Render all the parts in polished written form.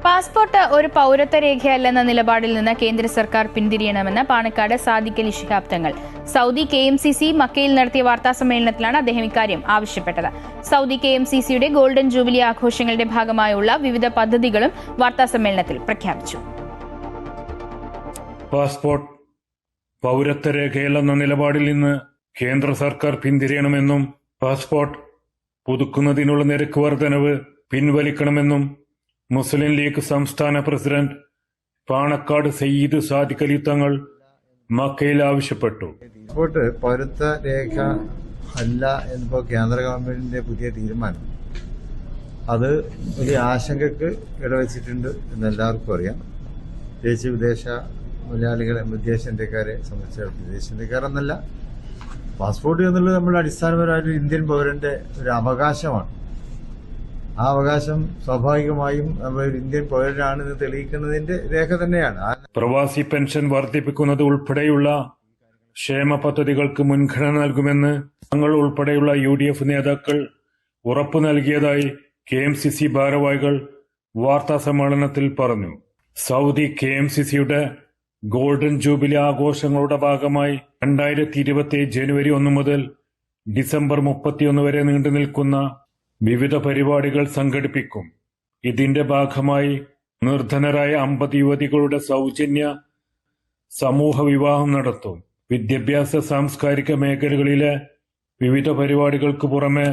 Passport ഒരു പൗരത്വ രേഖയല്ലെന്ന നിലപാടിൽ നിന്ന് കേന്ദ്ര സർക്കാർ പിന്തിരിയണമെന്ന് പാണക്കാട് സാദിഖ് അലി ശിഹാബ് തങ്ങൾ. സൗദി KMCC മക്കയിൽ നടത്തിയ വാർത്താസമ്മേളനത്തിലാണ് അദ്ദേഹം ഇക്കാര്യം ആവശ്യപ്പെട്ടത്. സൗദി KMCCയുടെ ഗോൾഡൻ ജൂബിലി ആഘോഷങ്ങളുടെ ഭാഗമായുള്ള വിവിധ പദ്ധതികളും വാർത്താസമ്മേളനത്തിൽ പ്രഖ്യാപിച്ചു. പാസ്പോർട്ട് പൗരത്വ രേഖയല്ലെന്ന നിലപാടിൽ നിന്ന് കേന്ദ്ര സർക്കാർ പിന്തിരിയണമെന്നും പാസ്പോർട്ട് പുതുക്കുന്നതിനുള്ള നിരക്ക് വർധനവ് പിൻവലിക്കണമെന്നും മുസ്ലിം ലീഗ് സംസ്ഥാന പ്രസിഡന്റ് പാണക്കാട് സയ്യിദ് സാദിഖ് അലി തങ്ങൾ മക്കയിൽ ആവശ്യപ്പെട്ടു. പാസ്പോർട്ട് പൗരത്വ രേഖ അല്ല എന്നിപ്പോ കേന്ദ്ര ഗവൺമെന്റിന്റെ പുതിയ തീരുമാനം അത് വലിയ ആശങ്കക്ക് ഇടവച്ചിട്ടുണ്ട് എന്ന് എല്ലാവർക്കും അറിയാം. പ്രത്യേകിച്ച് വിദേശ മലയാളികളെ വിദേശ ഇന്ത്യക്കാരെ സംബന്ധിച്ചിടത്തോളം വിദേശ ഇന്ത്യക്കാരെന്നല്ല, പാസ്പോർട്ട് എന്നുള്ളത് നമ്മുടെ അടിസ്ഥാനപരമായിട്ട് ഇന്ത്യൻ പൗരന്റെ ഒരു അവകാശമാണ്. ആ അവകാശം സ്വാഭാവികമായും ഒരു ഇന്ത്യൻ പൗരനാണെന്ന് തെളിയിക്കുന്നതിന്റെ രേഖ തന്നെയാണ്. പ്രവാസി പെൻഷൻ വർദ്ധിപ്പിക്കുന്നത് ഉൾപ്പെടെയുള്ള ക്ഷേമ പദ്ധതികൾക്ക് മുൻഗണന നൽകുമെന്ന് തങ്ങൾ ഉൾപ്പെടെയുള്ള UDF നേതാക്കൾ ഉറപ്പു നൽകിയതായി KMCC ഭാരവാഹികൾ വാർത്താ സമ്മേളനത്തിൽ പറഞ്ഞു. സൗദി KMCCയുടെ ഗോൾഡൻ ജൂബിലി ആഘോഷങ്ങളുടെ ഭാഗമായി 2027 ജനുവരി 1 മുതൽ ഡിസംബർ 31 വരെ നീണ്ടു നിൽക്കുന്ന വിവിധ പരിപാടികൾ സംഘടിപ്പിക്കും. ഇതിന്റെ ഭാഗമായി നിർധനരായ 50 യുവതികളുടെ സൗജന്യ സമൂഹ വിവാഹം നടത്തും. വിദ്യാഭ്യാസ സാംസ്കാരിക മേഖലകളിലെ വിവിധ പരിപാടികൾക്ക് പുറമെ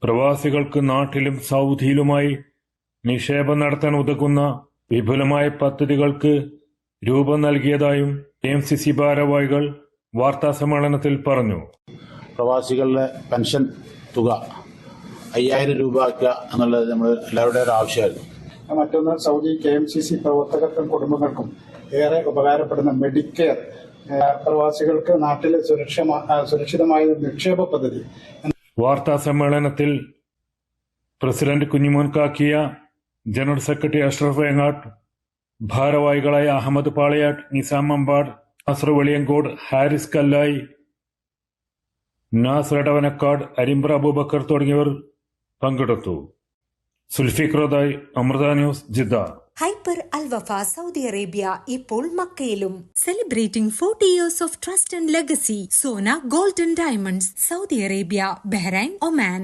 പ്രവാസികൾക്ക് നാട്ടിലും സൗദിയിലുമായി നിക്ഷേപം നടത്താൻ ഉതകുന്ന വിപുലമായ പദ്ധതികൾക്ക് രൂപം നൽകിയതായും KMCC ഭാരവാഹികൾ വാർത്താസമ്മേളനത്തിൽ പറഞ്ഞു. പ്രവാസികളുടെ പെൻഷൻ തുക 5000 രൂപ ആക്കുക എന്നുള്ളത് നമ്മൾ എല്ലാവരുടെയും ഒരു ആവശ്യമായിരുന്നു. മറ്റൊന്ന് സൗദി KMCC പ്രവർത്തകർക്കും കുടുംബങ്ങൾക്കും ഏറെ ഉപകാരപ്പെടുന്ന മെഡിക്കെയർ, പ്രവാസികൾക്ക് നാട്ടിലെ സുരക്ഷിതമായ നിക്ഷേപ പദ്ധതി. വാർത്താ സമ്മേളനത്തിൽ president Kunjumon കാക്കിയ, general secretary Ashraf Vengatt, ഭാരവാഹികളായ അഹമ്മദ് പാളയാട്ട്, നിസാം അമ്പാട്, നാസർ വെളിയങ്കോട്, ഹാരിസ് കല്ലായി, നാസർ എടവനക്കാട്, അരിമ്പ്ര അബൂബക്കർ തുടങ്ങിയവർ പങ്കെടുത്തു. സുൽഫിഖ്റദായി, Amrita news, Jeddah. Hyper Al Wafa Saudi Arabia ഇപ്പോൾ മക്കയിലും. Celebrating 40 years of trust and legacy. Sona Golden Diamonds, Saudi Arabia, Bahrain, Oman.